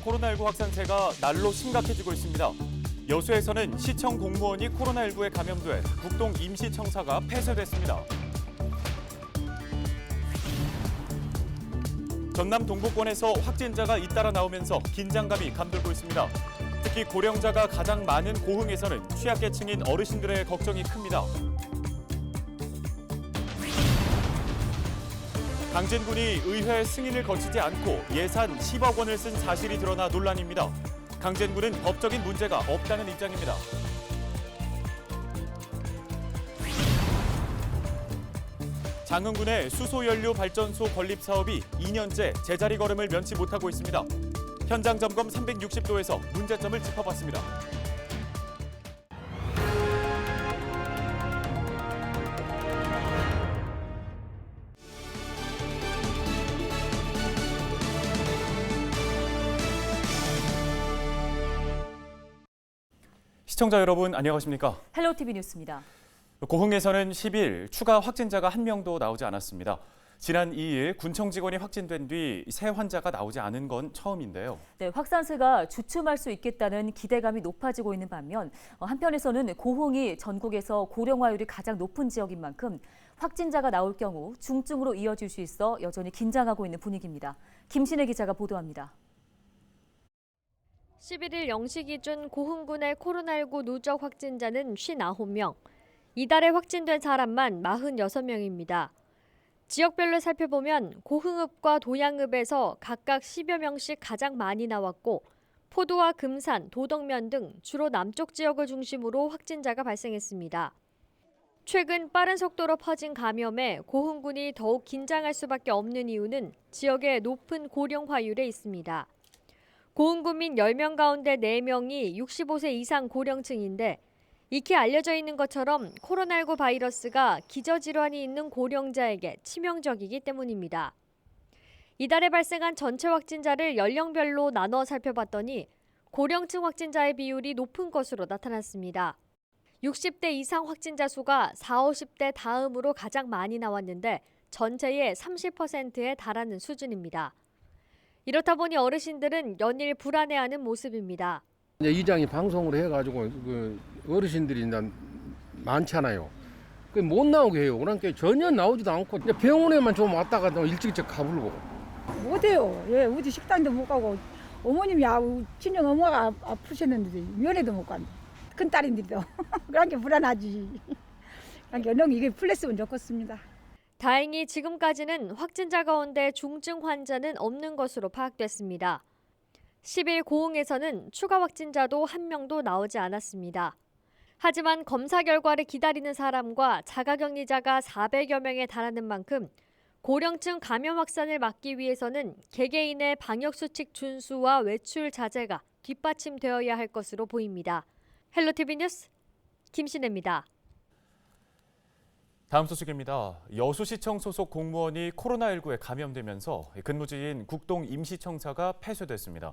코로나19 확산세가 날로 심각해지고 있습니다. 여수에서는 시청 공무원이 코로나19에 감염돼 국동 임시청사가 폐쇄됐습니다. 전남 동부권에서 확진자가 잇따라 나오면서 긴장감이 감돌고 있습니다. 특히 고령자가 가장 많은 고흥에서는 취약계층인 어르신들의 걱정이 큽니다. 강진군이 의회 승인을 거치지 않고 예산 10억 원을 쓴 사실이 드러나 논란입니다. 강진군은 법적인 문제가 없다는 입장입니다. 장흥군의 수소연료 발전소 건립 사업이 2년째 제자리 걸음을 면치 못하고 있습니다. 현장 점검 360도에서 문제점을 짚어봤습니다. 시청자 여러분 안녕하십니까? 헬로티비 뉴스입니다. 고흥에서는 10일 추가 확진자가 한 명도 나오지 않았습니다. 지난 2일 군청 직원이 확진된 뒤 새 환자가 나오지 않은 건 처음인데요. 네, 확산세가 주춤할 수 있겠다는 기대감이 높아지고 있는 반면 한편에서는 고흥이 전국에서 고령화율이 가장 높은 지역인 만큼 확진자가 나올 경우 중증으로 이어질 수 있어 여전히 긴장하고 있는 분위기입니다. 김신혜 기자가 보도합니다. 11일 0시 기준 고흥군의 코로나19 누적 확진자는 59명, 이달에 확진된 사람만 46명입니다. 지역별로 살펴보면 고흥읍과 도양읍에서 각각 10여 명씩 가장 많이 나왔고 포도와 금산, 도덕면 등 주로 남쪽 지역을 중심으로 확진자가 발생했습니다. 최근 빠른 속도로 퍼진 감염에 고흥군이 더욱 긴장할 수밖에 없는 이유는 지역의 높은 고령화율에 있습니다. 고흥군민 10명 가운데 4명이 65세 이상 고령층인데 익히 알려져 있는 것처럼 코로나19 바이러스가 기저질환이 있는 고령자에게 치명적이기 때문입니다. 이달에 발생한 전체 확진자를 연령별로 나눠 살펴봤더니 고령층 확진자의 비율이 높은 것으로 나타났습니다. 60대 이상 확진자 수가 40, 50대 다음으로 가장 많이 나왔는데 전체의 30%에 달하는 수준입니다. 이렇다 보니 어르신들은 연일 불안해하는 모습입니다. 이제 이장이 방송으로 해가지고 그 어르신들이 이제 많잖아요. 그 못 나오게 해요. 그러니까 전혀 나오지도 않고 이제 병원에만 좀 왔다가 일찍 가불고. 못해요. 예, 어디 식당도 못 가고 어머님이 친정 엄마가 아프셨는데 면회도 못 간다. 큰 딸인데도 그러니까 불안하지. 그러니까 너무 이게 풀렸으면 좋겠습니다. 다행히 지금까지는 확진자 가운데 중증 환자는 없는 것으로 파악됐습니다. 10일 고흥에서는 추가 확진자도 한 명도 나오지 않았습니다. 하지만 검사 결과를 기다리는 사람과 자가격리자가 400여 명에 달하는 만큼 고령층 감염 확산을 막기 위해서는 개개인의 방역수칙 준수와 외출 자제가 뒷받침되어야 할 것으로 보입니다. 헬로티비 뉴스 김신혜입니다. 다음 소식입니다. 여수시청 소속 공무원이 코로나19에 감염되면서 근무지인 국동 임시청사가 폐쇄됐습니다.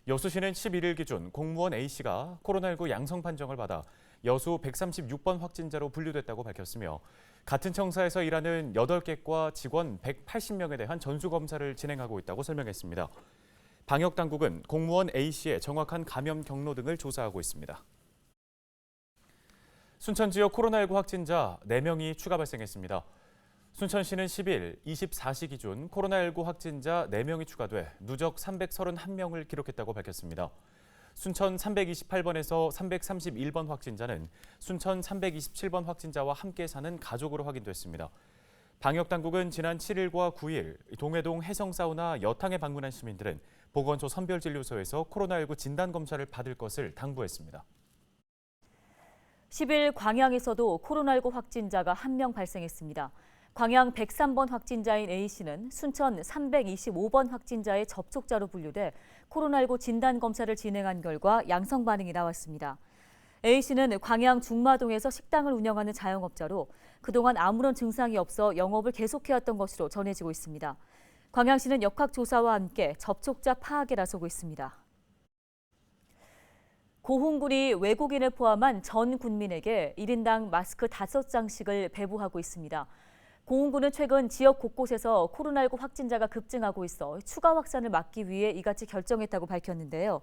여수시는 11일 기준 공무원 A씨가 코로나19 양성 판정을 받아 여수 136번 확진자로 분류됐다고 밝혔으며 같은 청사에서 일하는 8개과 직원 180명에 대한 전수검사를 진행하고 있다고 설명했습니다. 방역당국은 공무원 A씨의 정확한 감염 경로 등을 조사하고 있습니다. 순천 지역 코로나19 확진자 4명이 추가 발생했습니다. 순천시는 10일 24시 기준 코로나19 확진자 4명이 추가돼 누적 331명을 기록했다고 밝혔습니다. 순천 328번에서 331번 확진자는 순천 327번 확진자와 함께 사는 가족으로 확인됐습니다. 방역당국은 지난 7일과 9일 동해동 해성사우나 여탕에 방문한 시민들은 보건소 선별진료소에서 코로나19 진단검사를 받을 것을 당부했습니다. 10일 광양에서도 코로나19 확진자가 1명 발생했습니다. 광양 103번 확진자인 A씨는 순천 325번 확진자의 접촉자로 분류돼 코로나19 진단검사를 진행한 결과 양성 반응이 나왔습니다. A씨는 광양 중마동에서 식당을 운영하는 자영업자로 그동안 아무런 증상이 없어 영업을 계속해왔던 것으로 전해지고 있습니다. 광양시는 역학조사와 함께 접촉자 파악에 나서고 있습니다. 고흥군이 외국인을 포함한 전 군민에게 1인당 마스크 5장씩을 배부하고 있습니다. 고흥군은 최근 지역 곳곳에서 코로나19 확진자가 급증하고 있어 추가 확산을 막기 위해 이같이 결정했다고 밝혔는데요.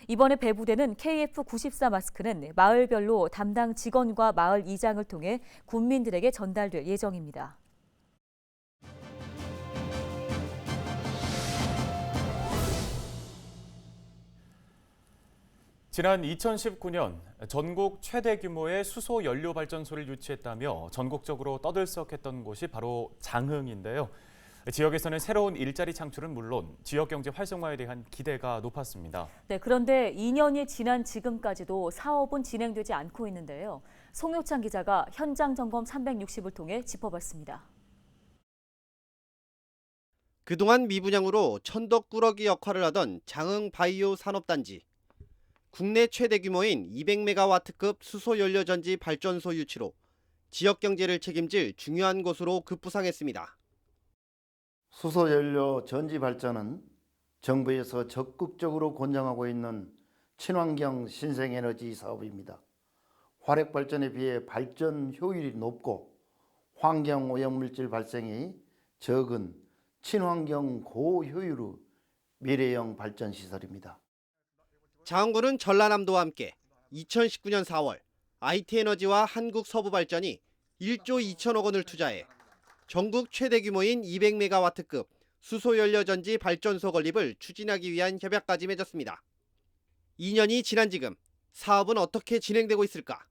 이번에 배부되는 KF94 마스크는 마을별로 담당 직원과 마을 이장을 통해 군민들에게 전달될 예정입니다. 지난 2019년 전국 최대 규모의 수소 연료 발전소를 유치했다며 전국적으로 떠들썩했던 곳이 바로 장흥인데요. 지역에서는 새로운 일자리 창출은 물론 지역 경제 활성화에 대한 기대가 높았습니다. 네, 그런데 2년이 지난 지금까지도 사업은 진행되지 않고 있는데요. 송효창 기자가 현장 점검 360을 통해 짚어봤습니다. 그동안 미분양으로 천덕꾸러기 역할을 하던 장흥 바이오 산업단지. 국내 최대 규모인 200메가와트급 수소연료전지 발전소 유치로 지역 경제를 책임질 중요한 곳으로 급부상했습니다. 수소연료 전지 발전은 정부에서 적극적으로 권장하고 있는 친환경 신생에너지 사업입니다. 화력 발전에 비해 발전 효율이 높고 환경 오염물질 발생이 적은 친환경 고효율의 미래형 발전 시설입니다. 장흥군은 전라남도와 함께 2019년 4월 IT에너지와 한국서부발전이 1조 2천억 원을 투자해 전국 최대 규모인 200메가와트급 수소연료전지 발전소 건립을 추진하기 위한 협약까지 맺었습니다. 2년이 지난 지금 사업은 어떻게 진행되고 있을까?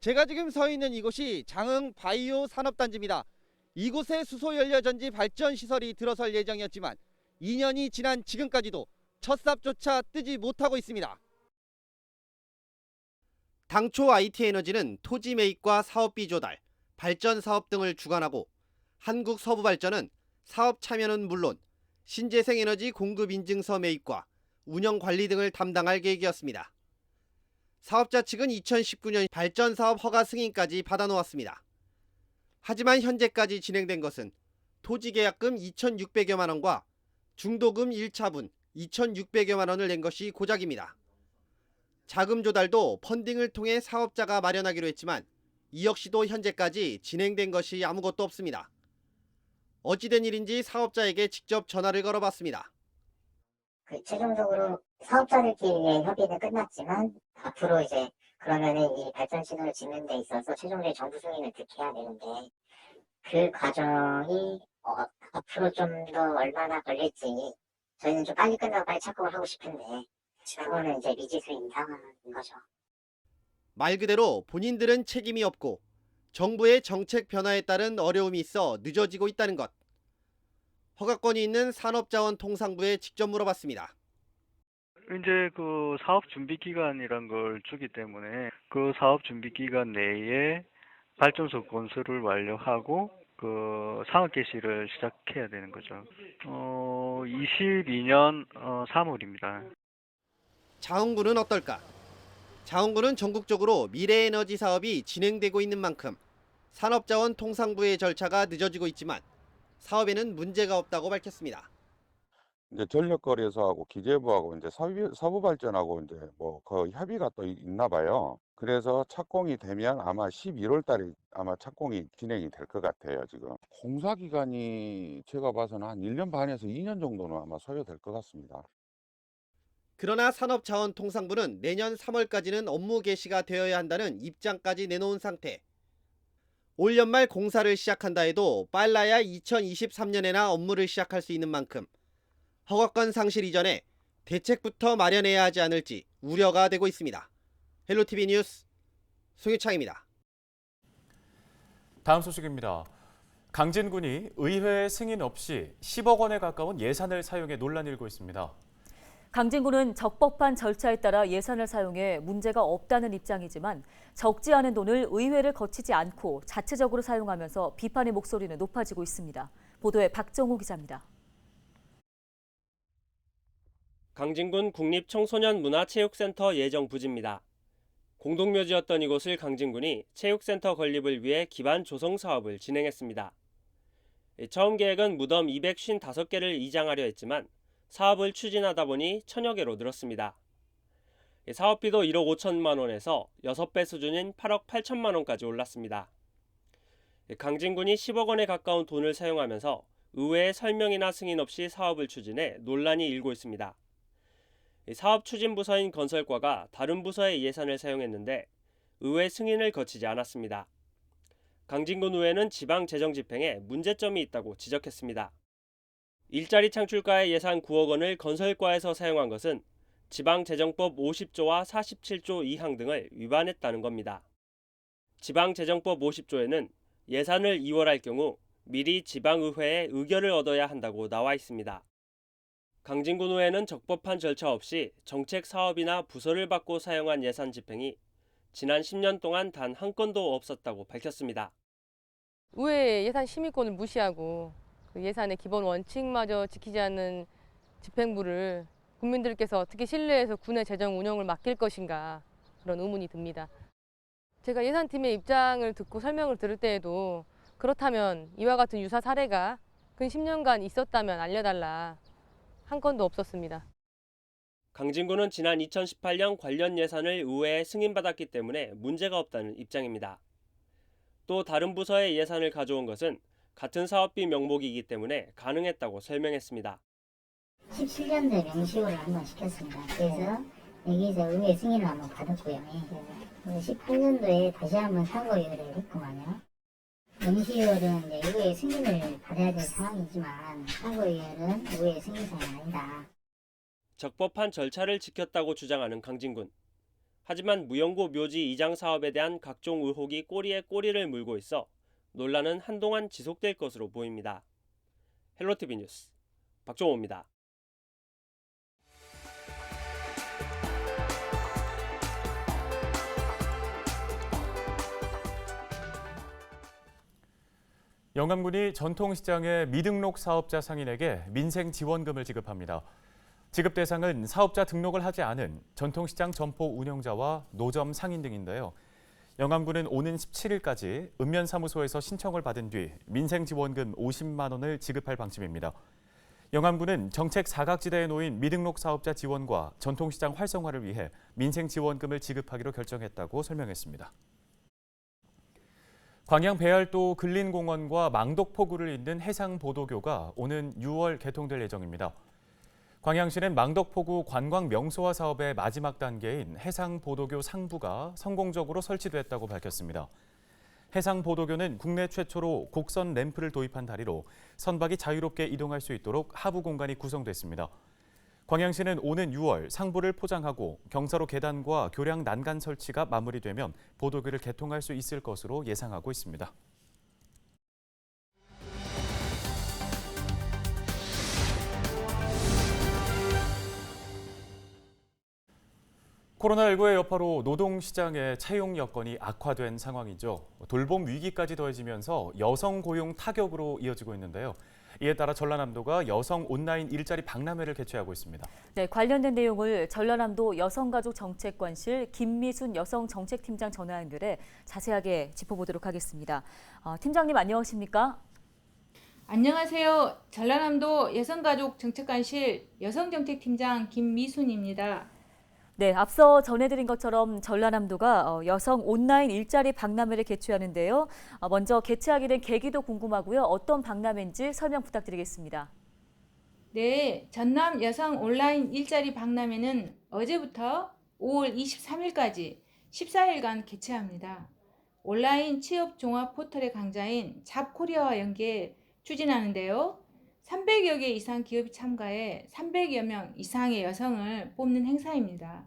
제가 지금 서 있는 이곳이 장흥 바이오 산업단지입니다. 이곳에 수소연료전지 발전 시설이 들어설 예정이었지만 2년이 지난 지금까지도 첫 삽조차 뜨지 못하고 있습니다. 당초 IT에너지는 토지 매입과 사업비 조달, 발전 사업 등을 주관하고 한국서부발전은 사업 참여는 물론 신재생에너지 공급 인증서 매입과 운영 관리 등을 담당할 계획이었습니다. 사업자 측은 2019년 발전 사업 허가 승인까지 받아놓았습니다. 하지만 현재까지 진행된 것은 토지 계약금 2,600여만 원과 중도금 1차분 2,600여만 원을 낸 것이 고작입니다. 자금 조달도 펀딩을 통해 사업자가 마련하기로 했지만 이 역시도 현재까지 진행된 것이 아무것도 없습니다. 어찌된 일인지 사업자에게 직접 전화를 걸어봤습니다. 최종적으로 사업자들끼리의 협의는 끝났지만 앞으로 이제 그러면은 이 발전 신호를 짓는 데 있어서 최종적인 정부 승인을 득해야 되는데 그 과정이 앞으로 좀 더 얼마나 걸릴지 저희는 좀 빨리 끝나고 빨리 착공을 하고 싶은데 그거는 이제 미지수인 상황인 거죠. 말 그대로 본인들은 책임이 없고 정부의 정책 변화에 따른 어려움이 있어 늦어지고 있다는 것. 허가권이 있는 산업자원통상부에 직접 물어봤습니다. 이제 그 사업 준비 기간이란 걸 주기 때문에 그 사업 준비 기간 내에 발전소 건설을 완료하고 그 상업 개시를 시작해야 되는 거죠. 22년 3월입니다. 장흥군은 어떨까? 장흥군은 전국적으로 미래에너지 사업이 진행되고 있는 만큼 산업자원통상부의 절차가 늦어지고 있지만 사업에는 문제가 없다고 밝혔습니다. 이제 전력거래소하고 기재부하고 이제 서부발전하고 이제 뭐 그 협의가 또 있나 봐요. 그래서 착공이 되면 아마 11월 달에 아마 착공이 진행이 될 것 같아요, 지금. 공사 기간이 제가 봐서는 한 1년 반에서 2년 정도는 아마 소요될 것 같습니다. 그러나 산업자원통상부는 내년 3월까지는 업무 개시가 되어야 한다는 입장까지 내놓은 상태. 올 연말 공사를 시작한다 해도 빨라야 2023년에나 업무를 시작할 수 있는 만큼 허가권 상실 이전에 대책부터 마련해야 하지 않을지 우려가 되고 있습니다. 헬로티비 뉴스 송유창입니다. 다음 소식입니다. 강진군이 의회 승인 없이 10억 원에 가까운 예산을 사용해 논란이 일고 있습니다. 강진군은 적법한 절차에 따라 예산을 사용해 문제가 없다는 입장이지만 적지 않은 돈을 의회를 거치지 않고 자체적으로 사용하면서 비판의 목소리는 높아지고 있습니다. 보도에 박정호 기자입니다. 강진군 국립청소년문화체육센터 예정 부지입니다. 공동묘지였던 이곳을 강진군이 체육센터 건립을 위해 기반 조성 사업을 진행했습니다. 처음 계획은 무덤 255개를 이장하려 했지만 사업을 추진하다 보니 1000여 개로 늘었습니다. 사업비도 1억 5천만 원에서 6배 수준인 8억 8천만 원까지 올랐습니다. 강진군이 10억 원에 가까운 돈을 사용하면서 의회의 설명이나 승인 없이 사업을 추진해 논란이 일고 있습니다. 사업 추진 부서인 건설과가 다른 부서의 예산을 사용했는데 의회 승인을 거치지 않았습니다. 강진군 의회는 지방 재정 집행에 문제점이 있다고 지적했습니다. 일자리 창출과의 예산 9억 원을 건설과에서 사용한 것은 지방재정법 50조와 47조 2항 등을 위반했다는 겁니다. 지방재정법 50조에는 예산을 이월할 경우 미리 지방의회의 의결을 얻어야 한다고 나와 있습니다. 강진군 의회는 적법한 절차 없이 정책 사업이나 부서를 받고 사용한 예산 집행이 지난 10년 동안 단 한 건도 없었다고 밝혔습니다. 의회 예산 심의권을 무시하고 그 예산의 기본 원칙마저 지키지 않는 집행부를 국민들께서 어떻게 신뢰해서 군의 재정 운영을 맡길 것인가 그런 의문이 듭니다. 제가 예산팀의 입장을 듣고 설명을 들을 때에도 그렇다면 이와 같은 유사 사례가 근 10년간 있었다면 알려달라 한 건도 없었습니다. 강진군은 지난 2018년 관련 예산을 의회에 승인받았기 때문에 문제가 없다는 입장입니다. 또 다른 부서의 예산을 가져온 것은 같은 사업비 명목이기 때문에 가능했다고 설명했습니다. 17년도에 명시효를 한번 시켰습니다. 그래서 여기서 의회 승인을 한번 받았고요. 18년도에 다시 한번 상고의결을 했구만요. 명시효는 의회 승인을 받아야 될 상황이지만 상고의결은 의회 승인 사항이 아니다. 적법한 절차를 지켰다고 주장하는 강진군. 하지만 무연고 묘지 이장 사업에 대한 각종 의혹이 꼬리에 꼬리를 물고 있어 논란은 한동안 지속될 것으로 보입니다. 헬로티비 뉴스 박종호입니다. 영암군이 전통시장의 미등록 사업자 상인에게 민생지원금을 지급합니다. 지급 대상은 사업자 등록을 하지 않은 전통시장 점포 운영자와 노점 상인 등인데요. 영암군은 오는 17일까지 읍면사무소에서 신청을 받은 뒤 민생지원금 50만 원을 지급할 방침입니다. 영암군은 정책 사각지대에 놓인 미등록 사업자 지원과 전통시장 활성화를 위해 민생지원금을 지급하기로 결정했다고 설명했습니다. 광양 배알도 근린공원과 망덕포구를 잇는 해상보도교가 오는 6월 개통될 예정입니다. 광양시는 망덕포구 관광명소화 사업의 마지막 단계인 해상보도교 상부가 성공적으로 설치됐다고 밝혔습니다. 해상보도교는 국내 최초로 곡선 램프를 도입한 다리로 선박이 자유롭게 이동할 수 있도록 하부 공간이 구성됐습니다. 광양시는 오는 6월 상부를 포장하고 경사로 계단과 교량 난간 설치가 마무리되면 보도교를 개통할 수 있을 것으로 예상하고 있습니다. 코로나19의 여파로 노동시장의 채용 여건이 악화된 상황이죠. 돌봄 위기까지 더해지면서 여성 고용 타격으로 이어지고 있는데요. 이에 따라 전라남도가 여성 온라인 일자리 박람회를 개최하고 있습니다. 네, 관련된 내용을 전라남도 여성가족정책관실 김미순 여성정책팀장 전화 연결해 자세하게 짚어보도록 하겠습니다. 팀장님 안녕하십니까? 안녕하세요. 전라남도 여성가족정책관실 여성정책팀장 김미순입니다. 네, 앞서 전해드린 것처럼 전라남도가 여성 온라인 일자리 박람회를 개최하는데요. 먼저 개최하게 된 계기도 궁금하고요. 어떤 박람회인지 설명 부탁드리겠습니다. 네, 전남 여성 온라인 일자리 박람회는 어제부터 5월 23일까지 14일간 개최합니다. 온라인 취업 종합 포털의 강자인 잡코리아와 연계 추진하는데요. 300여 개 이상 기업이 참가해 300여 명 이상의 여성을 뽑는 행사입니다.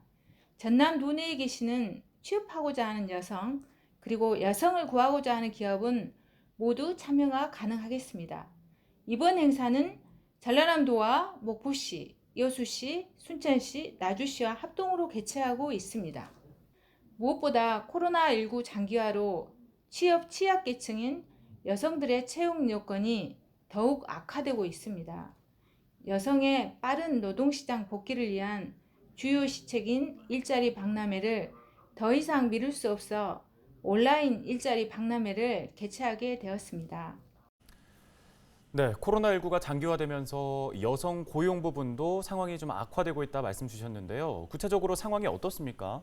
전남 도내에 계시는 취업하고자 하는 여성, 그리고 여성을 구하고자 하는 기업은 모두 참여가 가능하겠습니다. 이번 행사는 전라남도와 목포시, 여수시, 순천시, 나주시와 합동으로 개최하고 있습니다. 무엇보다 코로나19 장기화로 취업 취약계층인 여성들의 채용 여건이 더욱 악화되고 있습니다. 여성의 빠른 노동시장 복귀를 위한 주요 시책인 일자리 박람회를 더 이상 미룰 수 없어 온라인 일자리 박람회를 개최하게 되었습니다. 네, 코로나19가 장기화되면서 여성 고용 부분도 상황이 좀 악화되고 있다 말씀 주셨는데요. 구체적으로 상황이 어떻습니까?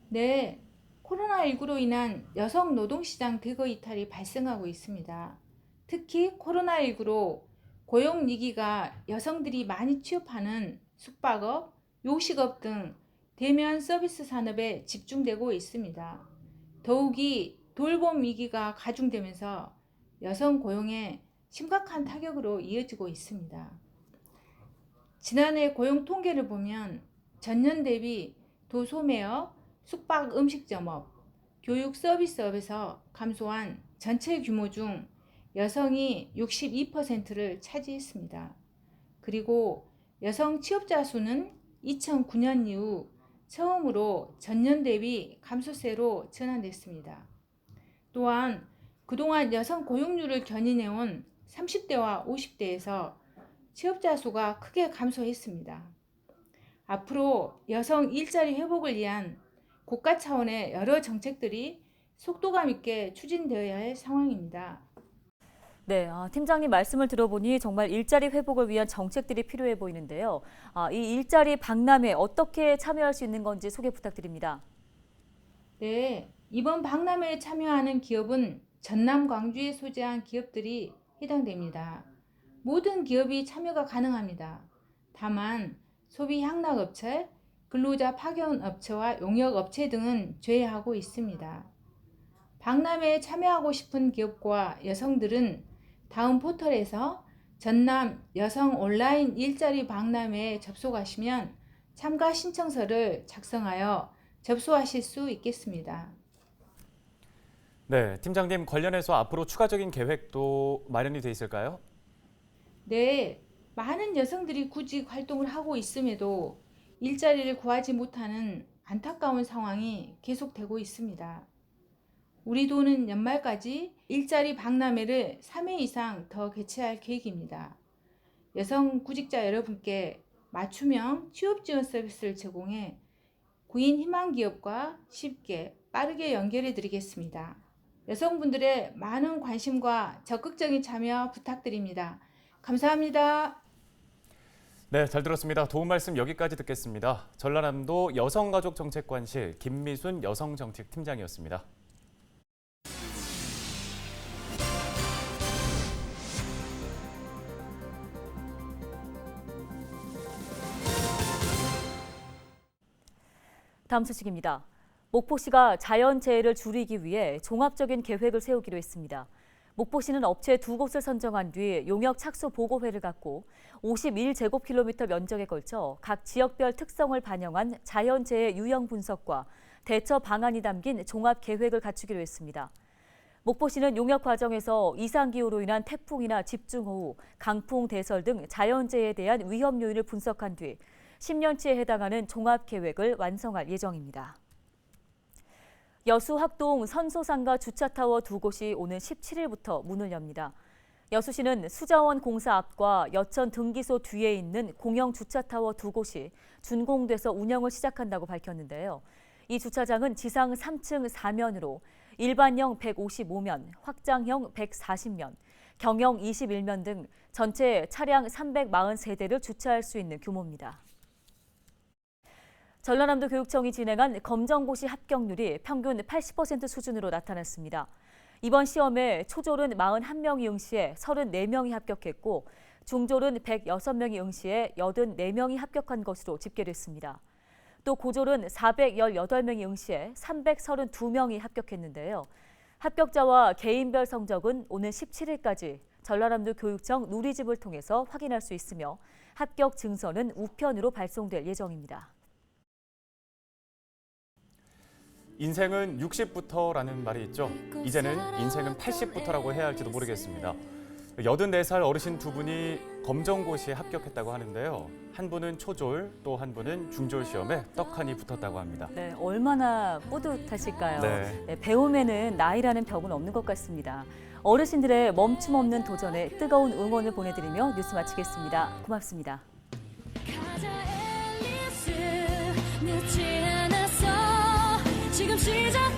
네, 코로나19로 인한 여성 노동시장 득어 이탈이 발생하고 있습니다. 특히 코로나19로 고용 위기가 여성들이 많이 취업하는 숙박업, 요식업 등 대면 서비스 산업에 집중되고 있습니다. 더욱이 돌봄 위기가 가중되면서 여성 고용에 심각한 타격으로 이어지고 있습니다. 지난해 고용 통계를 보면 전년 대비 도소매업, 숙박 음식점업, 교육 서비스업에서 감소한 전체 규모 중 여성이 62%를 차지했습니다. 그리고 여성 취업자 수는 2009년 이후 처음으로 전년 대비 감소세로 전환됐습니다. 또한 그동안 여성 고용률을 견인해온 30대와 50대에서 취업자 수가 크게 감소했습니다. 앞으로 여성 일자리 회복을 위한 국가 차원의 여러 정책들이 속도감 있게 추진되어야 할 상황입니다. 네, 팀장님 말씀을 들어보니 정말 일자리 회복을 위한 정책들이 필요해 보이는데요. 이 일자리 박람회 어떻게 참여할 수 있는 건지 소개 부탁드립니다. 네, 이번 박람회에 참여하는 기업은 전남 광주에 소재한 기업들이 해당됩니다. 모든 기업이 참여가 가능합니다. 다만 소비 향락업체, 근로자 파견업체와 용역업체 등은 제외하고 있습니다. 박람회에 참여하고 싶은 기업과 여성들은 다음 포털에서 전남 여성 온라인 일자리 박람회에 접속하시면 참가 신청서를 작성하여 접수하실 수 있겠습니다. 네, 팀장님 관련해서 앞으로 추가적인 계획도 마련이 돼 있을까요? 네, 많은 여성들이 구직 활동을 하고 있음에도 일자리를 구하지 못하는 안타까운 상황이 계속되고 있습니다. 우리도는 연말까지 일자리 박람회를 3회 이상 더 개최할 계획입니다. 여성 구직자 여러분께 맞춤형 취업 지원 서비스를 제공해 구인 희망 기업과 쉽게 빠르게 연결해 드리겠습니다. 여성분들의 많은 관심과 적극적인 참여 부탁드립니다. 감사합니다. 네, 잘 들었습니다. 도움 말씀 여기까지 듣겠습니다. 전라남도 여성가족정책관실 김미순 여성정책팀장이었습니다. 다음 소식입니다. 목포시가 자연재해를 줄이기 위해 종합적인 계획을 세우기로 했습니다. 목포시는 업체 2곳을 선정한 뒤 용역 착수 보고회를 갖고 51제곱킬로미터 면적에 걸쳐 각 지역별 특성을 반영한 자연재해 유형 분석과 대처 방안이 담긴 종합 계획을 갖추기로 했습니다. 목포시는 용역 과정에서 이상기후로 인한 태풍이나 집중호우, 강풍, 대설 등 자연재해에 대한 위험 요인을 분석한 뒤 10년치에 해당하는 종합 계획을 완성할 예정입니다. 여수 학동 선소상가 주차타워 2곳이 오는 17일부터 문을 엽니다. 여수시는 수자원 공사 앞과 여천 등기소 뒤에 있는 공영 주차타워 2곳이 준공돼서 운영을 시작한다고 밝혔는데요. 이 주차장은 지상 3층 4면으로 일반형 155면, 확장형 140면, 경영 21면 등 전체 차량 343대를 주차할 수 있는 규모입니다. 전라남도 교육청이 진행한 검정고시 합격률이 평균 80% 수준으로 나타났습니다. 이번 시험에 초졸은 41명이 응시해 34명이 합격했고 중졸은 106명이 응시해 84명이 합격한 것으로 집계됐습니다. 또 고졸은 418명이 응시해 332명이 합격했는데요. 합격자와 개인별 성적은 오는 17일까지 전라남도 교육청 누리집을 통해서 확인할 수 있으며 합격 증서는 우편으로 발송될 예정입니다. 인생은 60부터라는 말이 있죠. 이제는 인생은 80부터라고 해야 할지도 모르겠습니다. 84살 어르신 2분이 검정고시에 합격했다고 하는데요. 한 분은 초졸, 또 한 분은 중졸 시험에 떡하니 붙었다고 합니다. 네, 얼마나 뿌듯하실까요? 네. 배움에는 나이라는 벽은 없는 것 같습니다. 어르신들의 멈춤 없는 도전에 뜨거운 응원을 보내드리며 뉴스 마치겠습니다. 고맙습니다. 지금 시작